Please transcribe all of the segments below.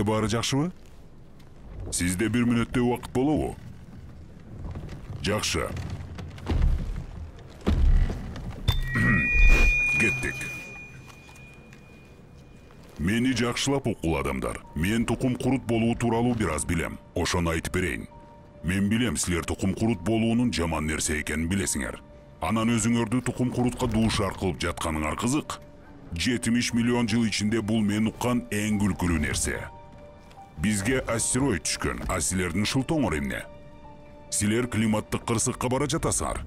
Сизде баары жакшыбы? Сизде 1 мүнөттөй убакыт болобу? Жакшы. Кеттик. Мени жакшылап укул адамдар. Мен тукум курут болуу тууралуу бир аз билем. Ошону айтып берейин. Мен билем силер тукум курут болуунун жаман нерсе экенин билесиңер. Анан өзүңөрдү тукум курутка дуушар кылып жатканыңар кызык. 70 миллион жыл ичинде бул мен уккан эң күлкүлүү нерсе. Бизге астероид түшкөн, а силердин шылтоңор эмне? Силер климаттык кырсыкка бара жатасыңар.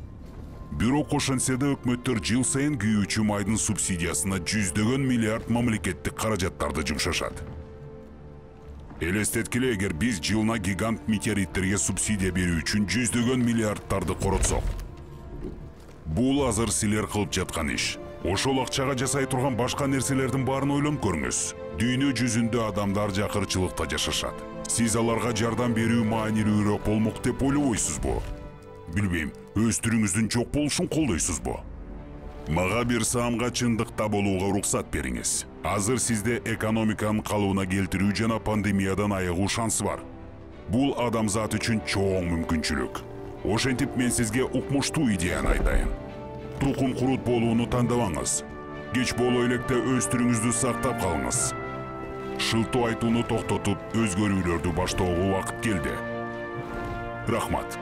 Бирок ошентсе да өкмөттөр жыл сайын күйүүчү майдын субсидиясына 100 миллиард мамлекеттик каражаттарды жумшашат. Элестеткиле, эгер биз жылына гигант метеориттерге субсидия берүү үчүн 100 миллиардтарды коротсок. Бул азыр силер кылып жаткан иш. Ошол акчага жасай турган башка нерселердин баарын ойлонуп көрүңүз. Дүйнө жүзүндө адамдар жакырчылыкта жашашат. Сиз аларга жардам берүү маанилүүрөөк болмок деп ойлобойсузбу? Билбейм, өз түрүңүздүн жок болушун колдойсузбу? Мага бир саамга чындыкта болууга уруксат бериңиз. Азыр сизде экономиканын калыбына келтирүү жана пандемиядан айыгуу шансы бар. Бул адамзат үчүн чоң мүмкүнчүлүк. Ошентип мен сизге укмуштуу идеяны айтайын. Тукум курут болууну тандабаңыз. Кеч боло электе өз түрүңүздү сактап калыңыз. Шылтоо айтууну токтотуп, өзгөрүүлөрдү баштоого убакыт келди. Рахмат.